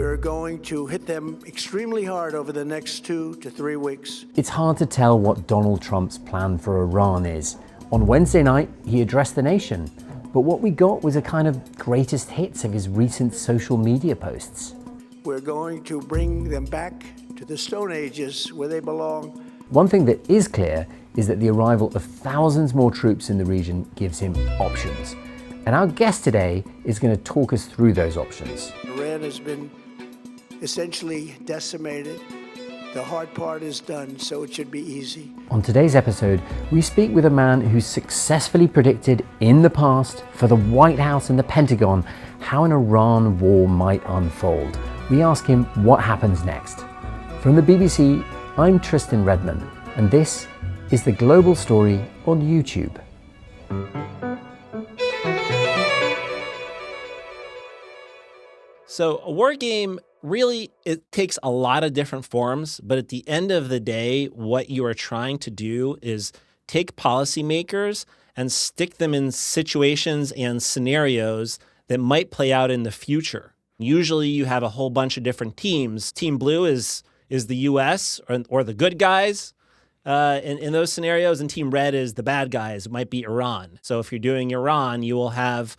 We're going to hit them extremely hard over the next 2 to 3 weeks. It's hard to tell what Donald Trump's plan for Iran is. On Wednesday night, he addressed the nation, but what we got was a kind of greatest hits of his recent social media posts. We're going to bring them back to the Stone Ages where they belong. One thing that is clear is that the arrival of thousands more troops in the region gives him options. And our guest today is going to talk us through those options. Iran has been essentially decimated. The hard part is done, so it should be easy. On today's episode, we speak with a man who successfully predicted in the past for the White House and the Pentagon how an Iran war might unfold. We ask him what happens next. From the BBC, I'm Tristan Redman, and this is The Global Story on YouTube. So a war game, really, it takes a lot of different forms, but at the end of the day, what you are trying to do is take policymakers and stick them in situations and scenarios that might play out in the future. Usually you have a whole bunch of different teams. Team Blue is the US or the good guys in those scenarios, and Team Red is the bad guys. It might be Iran. So if you're doing Iran, you will have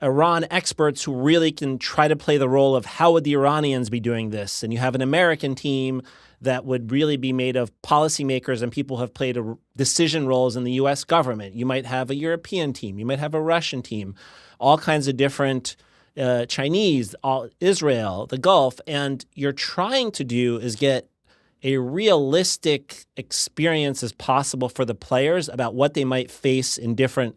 Iran experts who really can try to play the role of how would the Iranians be doing this? And you have an American team that would really be made of policymakers and people who have played decision roles in the US government. You might have a European team. You might have a Russian team, all kinds of different Chinese, Israel, the Gulf. And you're trying to do is get a realistic experience as possible for the players about what they might face in different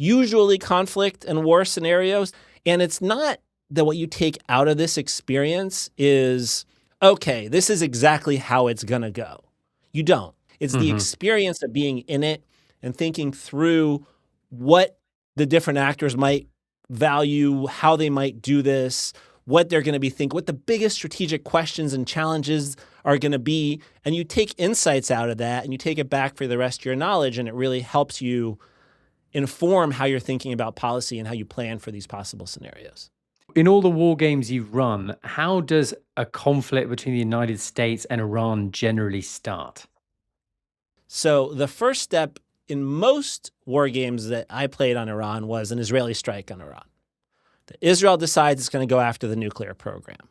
usually conflict and war scenarios. And it's not that what you take out of this experience is, okay, this is exactly how it's going to go. You don't. It's the experience of being in it and thinking through what the different actors might value, how they might do this, what they're going to be thinking, what the biggest strategic questions and challenges are going to be. And you take insights out of that and you take it back for the rest of your knowledge, and it really helps you inform how you're thinking about policy and how you plan for these possible scenarios. In all the war games you've run, how does a conflict between the United States and Iran generally start? So the first step in most war games that I played on Iran was an Israeli strike on Iran. Israel decides it's going to go after the nuclear program.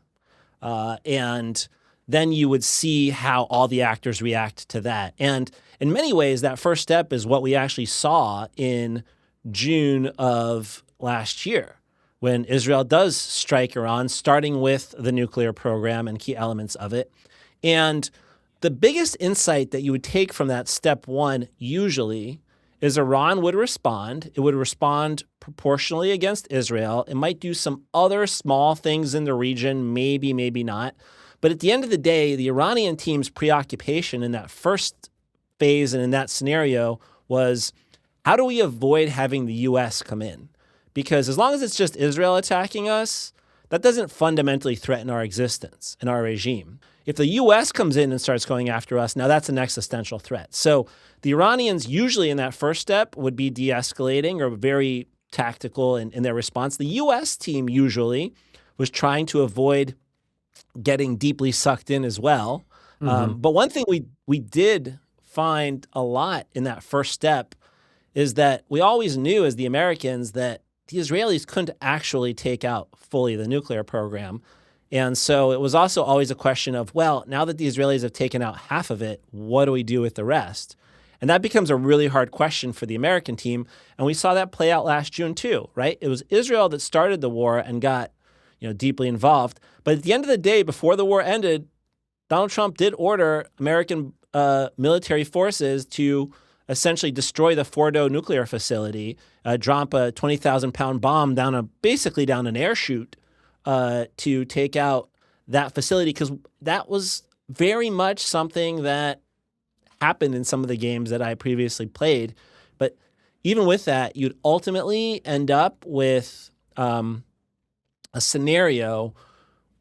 And then you would see how all the actors react to that. And in many ways, that first step is what we actually saw in June of last year, when Israel does strike Iran, starting with the nuclear program and key elements of it. And the biggest insight that you would take from that step one usually is Iran would respond. It would respond proportionally against Israel. It might do some other small things in the region, maybe, maybe not. But at the end of the day, the Iranian team's preoccupation in that first phase and in that scenario was, how do we avoid having the U.S. come in? Because as long as it's just Israel attacking us, that doesn't fundamentally threaten our existence and our regime. If the U.S. comes in and starts going after us, now that's an existential threat. So the Iranians usually in that first step would be de-escalating or very tactical in their response. The U.S. team usually was trying to avoid getting deeply sucked in as well. But one thing we did find a lot in that first step is that we always knew as the Americans that the Israelis couldn't actually take out fully the nuclear program. And so it was also always a question of, well, now that the Israelis have taken out half of it, what do we do with the rest? And that becomes a really hard question for the American team. And we saw that play out last June too, right? It was Israel that started the war and got deeply involved. But at the end of the day, before the war ended, Donald Trump did order American military forces to essentially destroy the Fordo nuclear facility, drop a 20,000-pound bomb basically down an air chute to take out that facility, because that was very much something that happened in some of the games that I previously played. But even with that, you'd ultimately end up with a scenario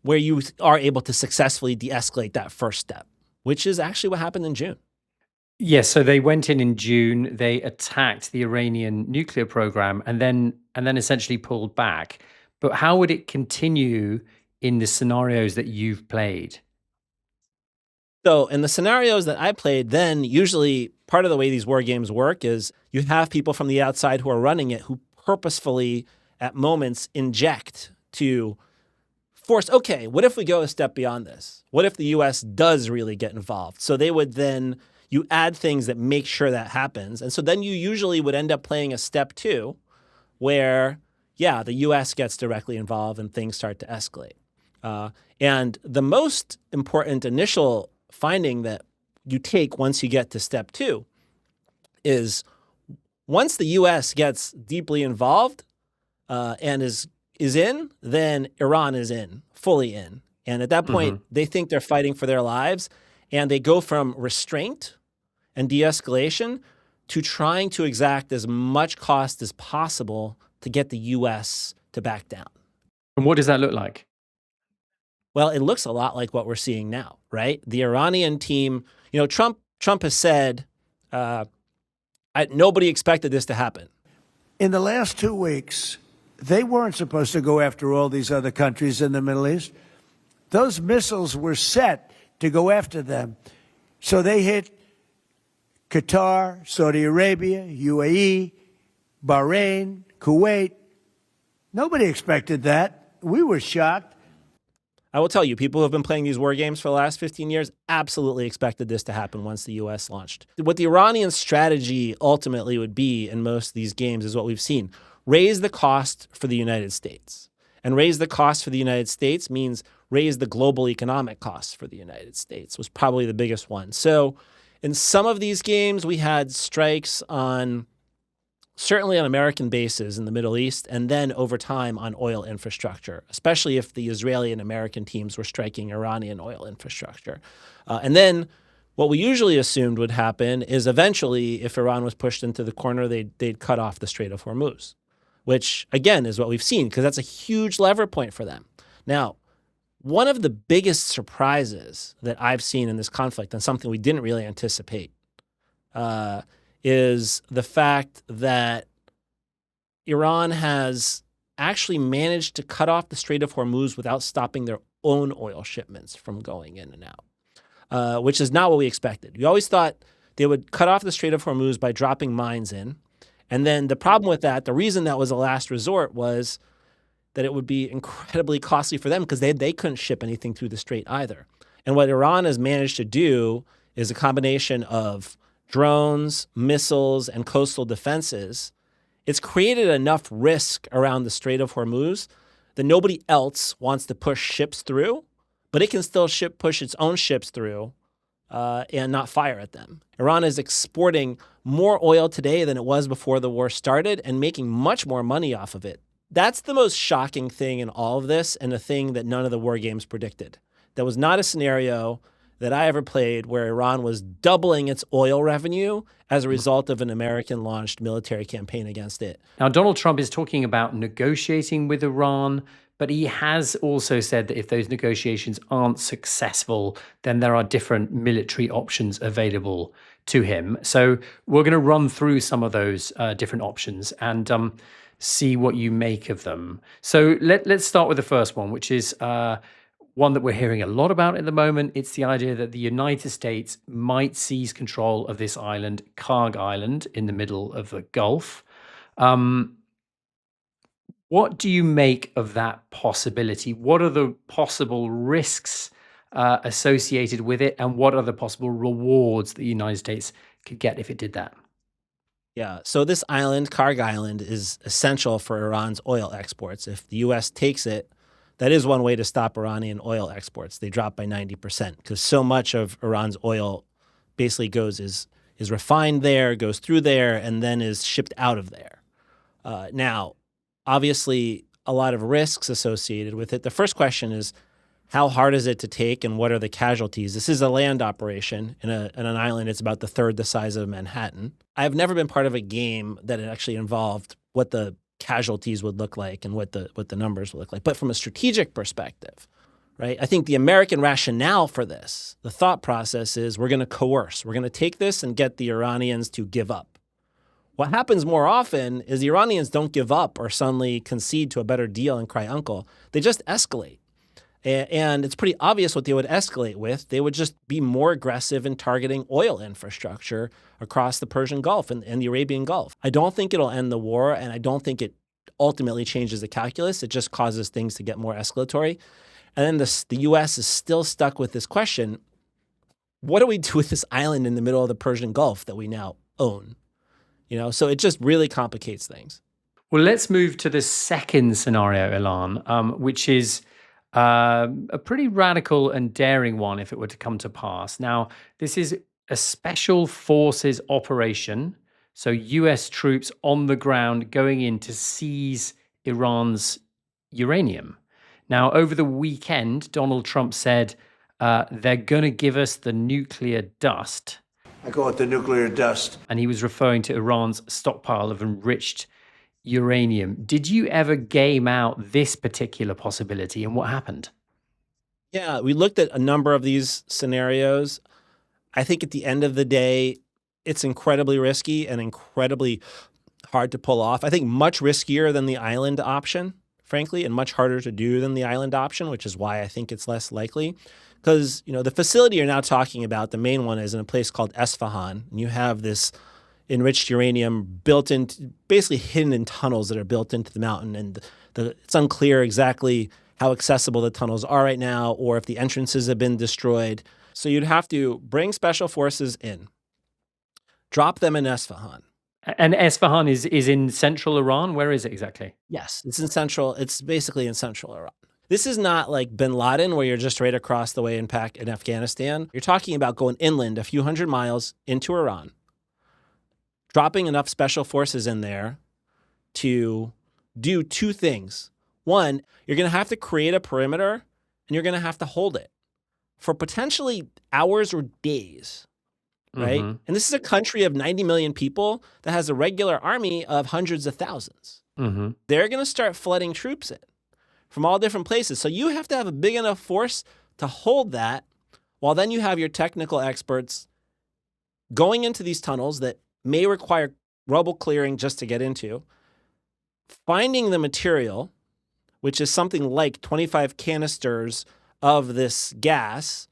where you are able to successfully de-escalate that first step, which is actually what happened in June. Yes, so they went in June, they attacked the Iranian nuclear program and then essentially pulled back. But how would it continue in the scenarios that you've played? So in the scenarios that I played, then usually part of the way these war games work is you have people from the outside who are running it who purposefully at moments inject to force, okay, what if we go a step beyond this? What if the US does really get involved? So they would then, you add things that make sure that happens. And so then you usually would end up playing a step 2 where, yeah, the US gets directly involved and things start to escalate. And the most important initial finding that you take once you get to step 2 is once the US gets deeply involved and is in, then Iran is in, fully in. And at that point, they think they're fighting for their lives, and they go from restraint and de-escalation to trying to exact as much cost as possible to get the US to back down. And what does that look like? Well, it looks a lot like what we're seeing now, right? The Iranian team, Trump has said, nobody expected this to happen. In the last 2 weeks, they weren't supposed to go after all these other countries in the Middle East. Those missiles were set to go after them. So they hit Qatar, Saudi Arabia, UAE, Bahrain, Kuwait. Nobody expected that. We were shocked. I will tell you, people who have been playing these war games for the last 15 years absolutely expected this to happen once the U.S. launched. What the Iranian strategy ultimately would be in most of these games is what we've seen. Raise the cost for the United States. And raise the cost for the United States means raise the global economic costs for the United States was probably the biggest one. So in some of these games, we had strikes certainly on American bases in the Middle East, and then over time on oil infrastructure, especially if the Israeli and American teams were striking Iranian oil infrastructure. And then what we usually assumed would happen is eventually, if Iran was pushed into the corner, they'd cut off the Strait of Hormuz, which again is what we've seen, because that's a huge lever point for them. Now, one of the biggest surprises that I've seen in this conflict, and something we didn't really anticipate, is the fact that Iran has actually managed to cut off the Strait of Hormuz without stopping their own oil shipments from going in and out, which is not what we expected. We always thought they would cut off the Strait of Hormuz by dropping mines in. And then the problem with that, the reason that was a last resort was that it would be incredibly costly for them because they couldn't ship anything through the strait either. And what Iran has managed to do is a combination of drones, missiles, and coastal defenses. It's created enough risk around the Strait of Hormuz that nobody else wants to push ships through, but it can still push its own ships through and not fire at them. Iran is exporting more oil today than it was before the war started and making much more money off of it. That's the most shocking thing in all of this, and a thing that none of the war games predicted. That was not a scenario that I ever played where Iran was doubling its oil revenue as a result of an American-launched military campaign against it. Now, Donald Trump is talking about negotiating with Iran, but he has also said that if those negotiations aren't successful, then there are different military options available to him. So we're going to run through some of those different options and see what you make of them. So let's start with the first one, which is one that we're hearing a lot about at the moment. It's the idea that the United States might seize control of this island, Kharg Island, in the middle of the Gulf. What do you make of that possibility? What are the possible risks associated with it? And what are the possible rewards that the United States could get if it did that? Yeah, so this island, Kharg Island, is essential for Iran's oil exports. If the U.S. takes it, that is one way to stop Iranian oil exports. They drop by 90% because so much of Iran's oil basically is refined there, goes through there, and then is shipped out of there. Now, obviously, a lot of risks associated with it. The first question is, how hard is it to take and what are the casualties? This is a land operation in an island. It's about the third the size of Manhattan. I've never been part of a game that it actually involved what the casualties would look like and what the numbers would look like. But from a strategic perspective, right, I think the American rationale for this, the thought process is we're going to coerce. We're going to take this and get the Iranians to give up. What happens more often is the Iranians don't give up or suddenly concede to a better deal and cry uncle. They just escalate. And it's pretty obvious what they would escalate with. They would just be more aggressive in targeting oil infrastructure across the Persian Gulf and the Arabian Gulf. I don't think it'll end the war, and I don't think it ultimately changes the calculus. It just causes things to get more escalatory. And then the U.S. is still stuck with this question: what do we do with this island in the middle of the Persian Gulf that we now own? So it just really complicates things. Well, let's move to the second scenario, Ilan, which is a pretty radical and daring one if it were to come to pass. Now, this is a special forces operation. So US troops on the ground going in to seize Iran's uranium. Now, over the weekend, Donald Trump said they're going to give us the nuclear dust. I call it the nuclear dust. And he was referring to Iran's stockpile of enriched uranium. Did you ever game out this particular possibility, and what happened? Yeah, we looked at a number of these scenarios. I think at the end of the day, it's incredibly risky and incredibly hard to pull off. I think much riskier than the island option, frankly, and much harder to do than the island option, which is why I think it's less likely. Because, the facility you're now talking about, the main one, is in a place called Esfahan, and you have this enriched uranium built into, basically hidden in tunnels that are built into the mountain. And it's unclear exactly how accessible the tunnels are right now or if the entrances have been destroyed. So you'd have to bring special forces in, drop them in Esfahan. And Esfahan is in central Iran? Where is it exactly? Yes, it's basically in central Iran. This is not like bin Laden, where you're just right across the way in Afghanistan. You're talking about going inland a few hundred miles into Iran, dropping enough special forces in there to do two things. One, you're going to have to create a perimeter, and you're going to have to hold it for potentially hours or days, right? Mm-hmm. And this is a country of 90 million people that has a regular army of hundreds of thousands. Mm-hmm. They're going to start flooding troops in from all different places. So you have to have a big enough force to hold that, while then you have your technical experts going into these tunnels that may require rubble clearing just to get into, finding the material, which is something like 25 canisters of this gas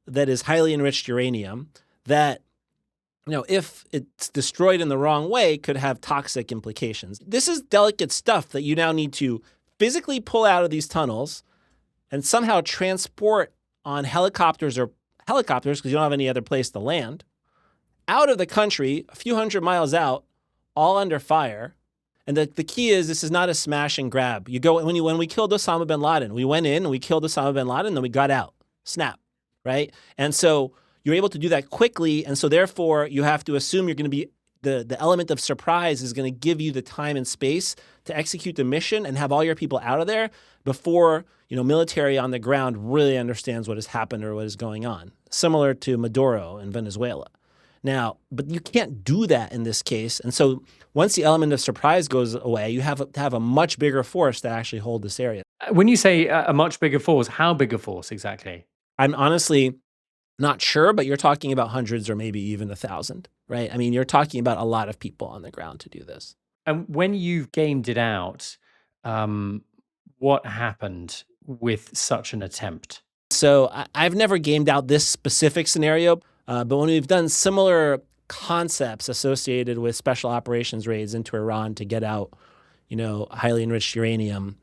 that is highly enriched uranium that, if it's destroyed in the wrong way, could have toxic implications. This is delicate stuff that you now need to physically pull out of these tunnels and somehow transport on helicopters, because you don't have any other place to land, out of the country, a few hundred miles out, all under fire. And the key is, this is not a smash and grab. When we killed Osama bin Laden, we went in and we killed Osama bin Laden, then we got out. Snap, right? And so you're able to do that quickly, and so therefore you have to assume you're going to be the element of surprise is going to give you the time and space to execute the mission and have all your people out of there before military on the ground really understands what has happened or what is going on. Similar to Maduro in Venezuela. Now, but you can't do that in this case. And so once the element of surprise goes away, you have to have a much bigger force to actually hold this area. When you say a much bigger force, how big a force exactly? I'm honestly not sure, but you're talking about hundreds or maybe even 1,000, right? I mean, you're talking about a lot of people on the ground to do this. And when you've gamed it out, what happened with such an attempt? So I've never gamed out this specific scenario, but when we've done similar concepts associated with special operations raids into Iran to get out, highly enriched uranium,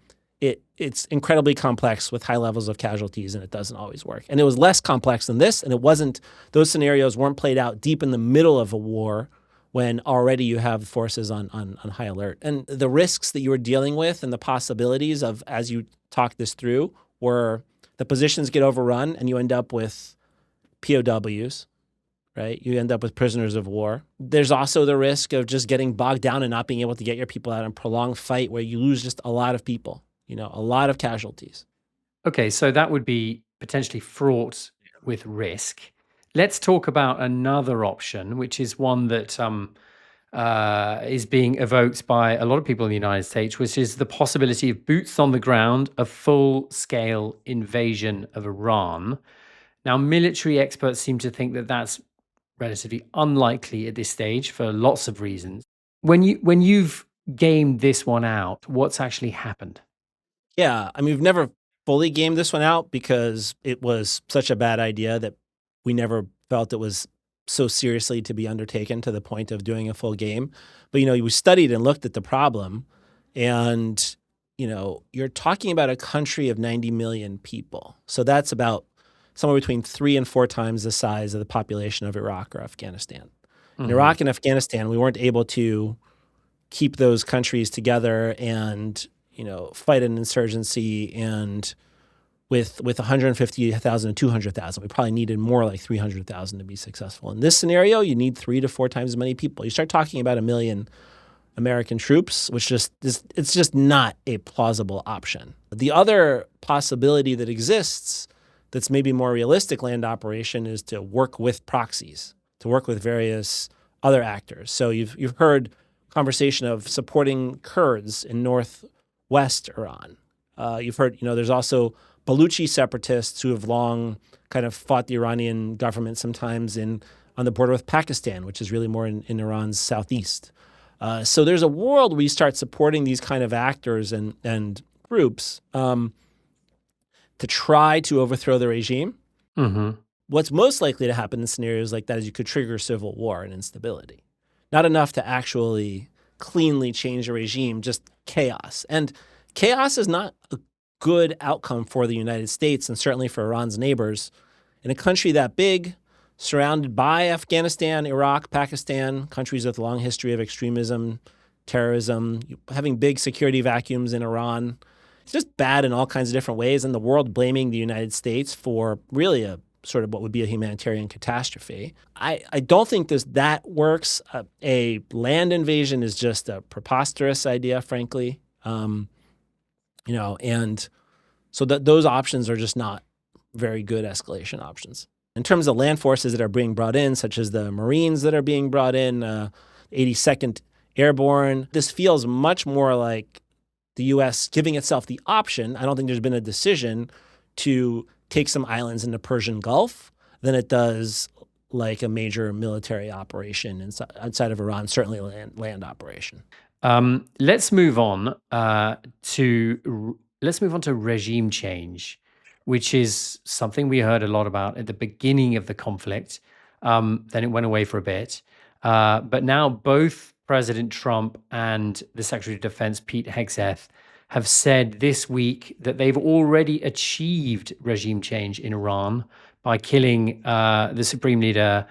it's incredibly complex with high levels of casualties, and it doesn't always work. And it was less complex than this, and those scenarios weren't played out deep in the middle of a war when already you have forces on high alert. And the risks that you were dealing with and the possibilities of, as you talk this through, were the positions get overrun and you end up with POWs, right? You end up with prisoners of war. There's also the risk of just getting bogged down and not being able to get your people out in a prolonged fight where you lose just a lot of people, a lot of casualties. Okay, so that would be potentially fraught with risk. Let's talk about another option, which is one that is being evoked by a lot of people in the United States, which is the possibility of boots on the ground, a full-scale invasion of Iran. Now, military experts seem to think that that's relatively unlikely at this stage for lots of reasons. When you've gamed this one out, what's actually happened? Yeah, I mean, we've never fully game this one out because it was such a bad idea that we never felt it was so seriously to be undertaken to the point of doing a full game. But, we studied and looked at the problem, and, you're talking about a country of 90 million people. So that's about somewhere between 3 and 4 times the size of the population of Iraq or Afghanistan. In Iraq and Afghanistan, we weren't able to keep those countries together and, fight an insurgency and with 150,000 to 200,000. We probably needed more like 300,000 to be successful. In this scenario, you need 3 to 4 times as many people. You start talking about 1 million American troops, which it's just not a plausible option. The other possibility that exists that's maybe more realistic land operation is to work with proxies, to work with various other actors. So you've heard conversation of supporting Kurds in northwest Iran. You've heard, there's also Baluchi separatists who have long kind of fought the Iranian government sometimes on the border with Pakistan, which is really more in Iran's southeast. So there's a world where you start supporting these kind of actors and groups to try to overthrow the regime. What's most likely to happen in scenarios like that is you could trigger civil war and instability. Not enough to actually cleanly change a regime, just chaos. And chaos is not a good outcome for the United States and certainly for Iran's neighbors. In a country that big, surrounded by Afghanistan, Iraq, Pakistan, countries with a long history of extremism, terrorism, having big security vacuums in Iran. It's just bad in all kinds of different ways, and the world blaming the United States for really a sort of what would be a humanitarian catastrophe. I don't think that works. A land invasion is just a preposterous idea, frankly. And so those options are just not very good escalation options. In terms of land forces that are being brought in, such as the Marines that are being brought in, 82nd Airborne, this feels much more like the U.S. giving itself the option. I don't think there's been a decision to take some islands in the Persian Gulf than it does like a major military operation outside of Iran, certainly a land operation. Let's move on to regime change, which is something we heard a lot about at the beginning of the conflict. Then it went away for a bit. But now both President Trump and the Secretary of Defense, Pete Hegseth, have said this week that they've already achieved regime change in Iran by killing the Supreme Leader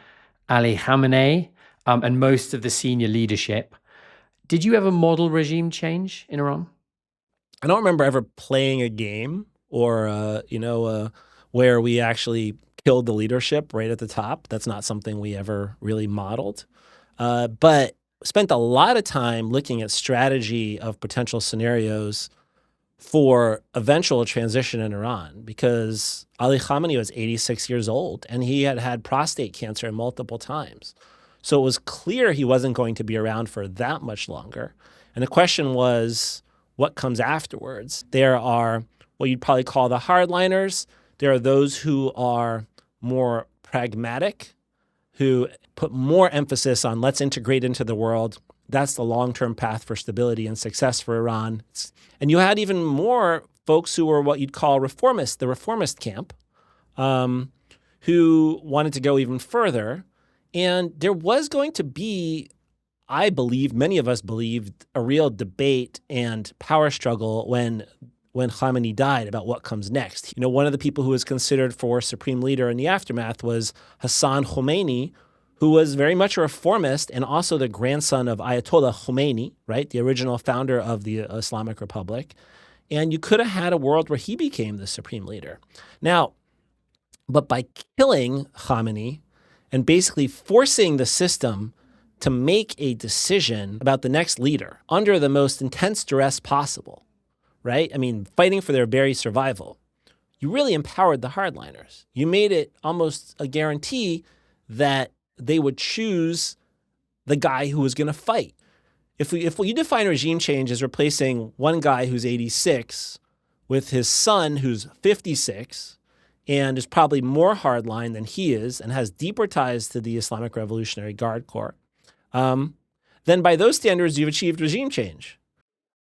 Ali Khamenei and most of the senior leadership. Did you ever model regime change in Iran? I don't remember ever playing a game or, where we actually killed the leadership right at the top. That's not something we ever really modeled. But spent a lot of time looking at strategy of potential scenarios for eventual transition in Iran, because Ali Khamenei was 86 years old and he had had prostate cancer multiple times. So it was clear he wasn't going to be around for that much longer. And the question was, what comes afterwards? There are what you'd probably call the hardliners. There are those who are more pragmatic, who put more emphasis on let's integrate into the world. That's the long-term path for stability and success for Iran. And you had even more folks who were what you'd call reformists, the reformist camp, who wanted to go even further. And there was going to be, I believe, many of us believed, a real debate and power struggle when Khamenei died about what comes next. One of the people who was considered for supreme leader in the aftermath was Hassan Khomeini, who was very much a reformist and also the grandson of Ayatollah Khomeini, right, the original founder of the Islamic Republic. And you could have had a world where he became the supreme leader. Now, but by killing Khamenei and basically forcing the system to make a decision about the next leader under the most intense duress possible, right? I mean, fighting for their very survival. You really empowered the hardliners. You made it almost a guarantee that they would choose the guy who was going to fight. If you define regime change as replacing one guy who's 86 with his son who's 56 and is probably more hardline than he is and has deeper ties to the Islamic Revolutionary Guard Corps, then by those standards, you've achieved regime change.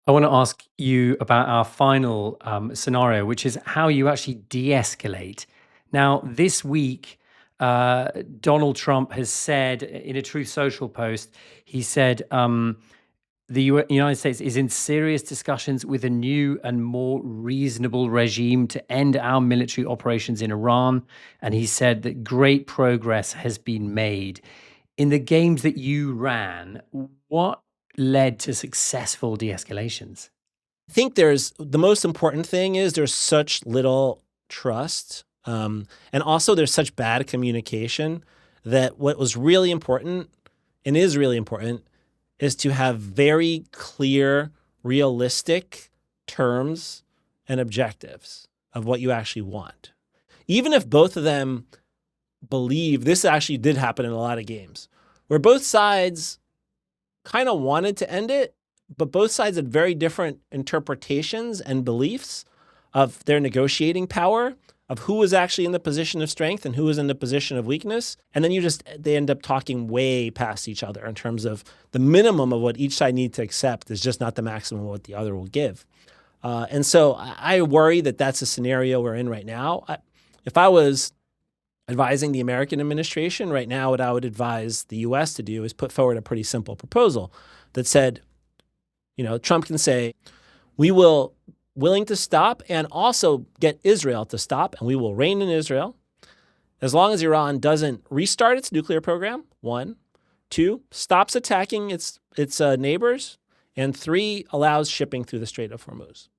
I want to ask you about our final scenario, which is how you actually de-escalate. Now, this week, Donald Trump has said in a Truth Social post, he said the United States is in serious discussions with a new and more reasonable regime to end our military operations in Iran. And he said that great progress has been made. In the games that you ran, what led to successful de-escalations? I think there's the most important thing is there's such little trust. And also there's such bad communication that what was really important and is really important is to have very clear, realistic terms and objectives of what you actually want. Even if both of them believe this actually did happen in a lot of games where both sides kind of wanted to end it, but both sides had very different interpretations and beliefs of their negotiating power, of who was actually in the position of strength and who was in the position of weakness. And then they end up talking way past each other in terms of the minimum of what each side needs to accept is just not the maximum of what the other will give. And so I worry that that's a scenario we're in right now. If I was advising the American administration right now, what I would advise the U.S. to do is put forward a pretty simple proposal that said, Trump can say, we will willing to stop and also get Israel to stop, and we will reign in Israel as long as Iran doesn't restart its nuclear program, 1. 2, stops attacking its neighbors, and 3, allows shipping through the Strait of Hormuz.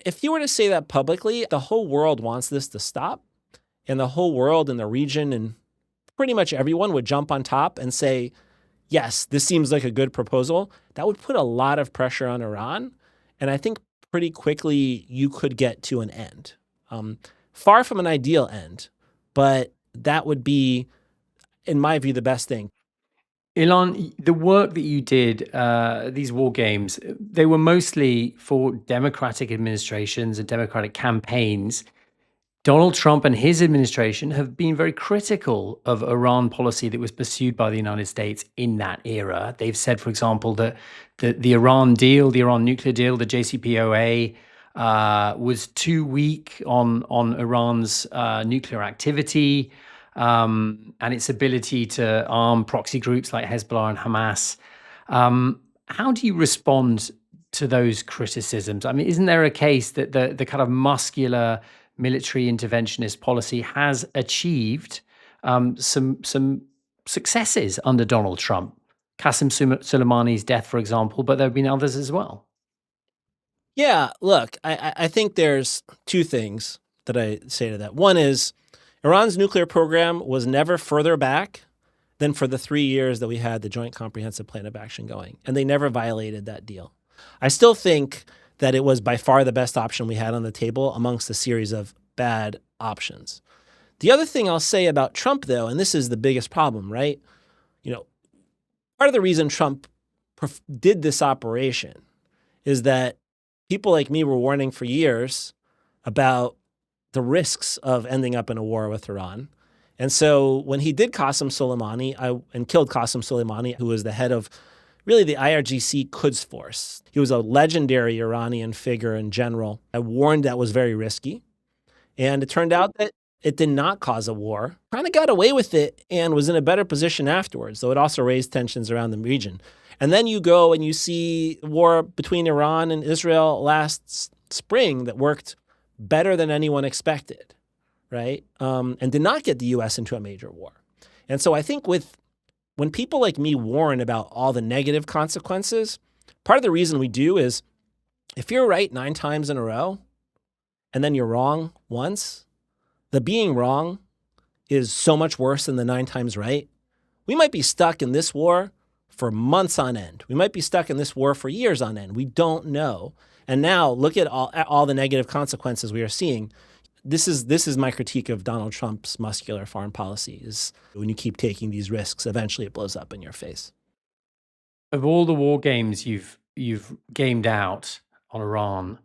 If you were to say that publicly, the whole world wants this to stop, and the whole world and the region and pretty much everyone would jump on top and say, yes, this seems like a good proposal. That would put a lot of pressure on Iran, and I think pretty quickly you could get to an end. Far from an ideal end, but that would be, in my view, the best thing. Ilan, the work that you did, these war games, they were mostly for Democratic administrations and Democratic campaigns. Donald Trump and his administration have been very critical of Iran policy that was pursued by the United States in that era. They've said, for example, that the Iran deal, the Iran nuclear deal, the JCPOA, was too weak on Iran's nuclear activity and its ability to arm proxy groups like Hezbollah and Hamas. How do you respond to those criticisms? I mean, isn't there a case that the kind of muscular military interventionist policy has achieved some successes under Donald Trump? Qasem Soleimani's death, for example, but there have been others as well. Yeah, look, I think there's 2 things that I say to that. One is Iran's nuclear program was never further back than for the 3 years that we had the Joint Comprehensive Plan of Action going, and they never violated that deal. I still think that it was by far the best option we had on the table amongst a series of bad options. The other thing I'll say about Trump, though, and this is the biggest problem, right? Part of the reason Trump did this operation is that people like me were warning for years about the risks of ending up in a war with Iran. And so when he did Qasem Soleimani and killed Qasem Soleimani, who was the head of really the IRGC Quds Force. He was a legendary Iranian figure and general. I warned that was very risky. And it turned out that it did not cause a war. Kind of got away with it and was in a better position afterwards, though it also raised tensions around the region. And then you go and you see the war between Iran and Israel last spring that worked better than anyone expected, right? And did not get the U.S. into a major war. And so I think when people like me warn about all the negative consequences, part of the reason we do is if you're right 9 times in a row and then you're wrong once, the being wrong is so much worse than the 9 times right. We might be stuck in this war for months on end. We might be stuck in this war for years on end. We don't know. And now look at all the negative consequences we are seeing. This is my critique of Donald Trump's muscular foreign policy is when you keep taking these risks, eventually it blows up in your face. Of all the war games you've gamed out on Iran,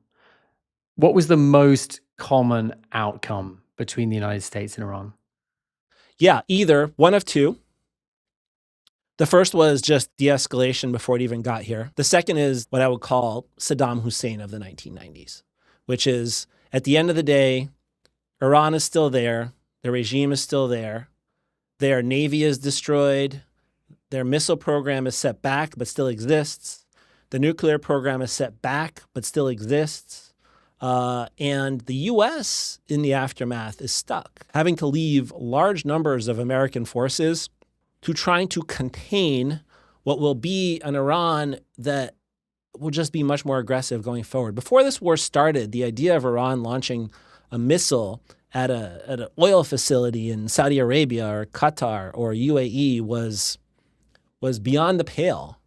what was the most common outcome between the United States and Iran? Yeah, either one of 2. The first was just de-escalation before it even got here. The second is what I would call Saddam Hussein of the 1990s, which is at the end of the day, Iran is still there. The regime is still there. Their navy is destroyed. Their missile program is set back, but still exists. The nuclear program is set back, but still exists. And the U.S. in the aftermath is stuck, having to leave large numbers of American forces to trying to contain what will be an Iran that will just be much more aggressive going forward. Before this war started, the idea of Iran launching a missile at an oil facility in Saudi Arabia or Qatar or UAE was beyond the pale.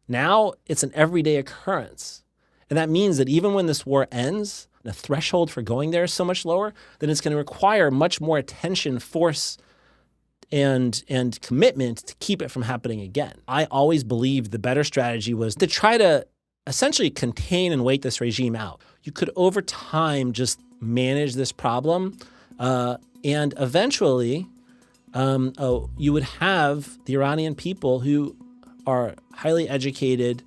Now it's an everyday occurrence. And that means that even when this war ends, the threshold for going there is so much lower, then it's going to require much more attention, force, and commitment to keep it from happening again. I always believed the better strategy was to try to essentially contain and wait this regime out. You could over time just manage this problem, and eventually you would have the Iranian people who are highly educated,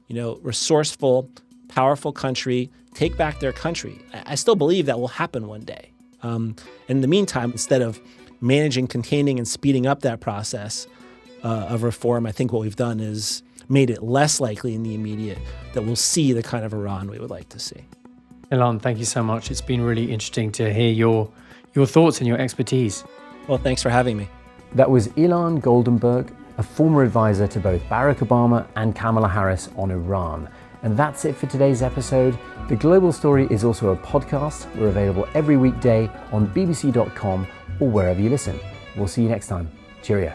resourceful, powerful country take back their country. I still believe that will happen one day. In the meantime, instead of managing, containing, and speeding up that process of reform, I think what we've done is made it less likely in the immediate that we'll see the kind of Iran we would like to see. Ilan, thank you so much. It's been really interesting to hear your thoughts and your expertise. Well, thanks for having me. That was Ilan Goldenberg, a former advisor to both Barack Obama and Kamala Harris on Iran. And that's it for today's episode. The Global Story is also a podcast. We're available every weekday on bbc.com or wherever you listen. We'll see you next time. Cheerio.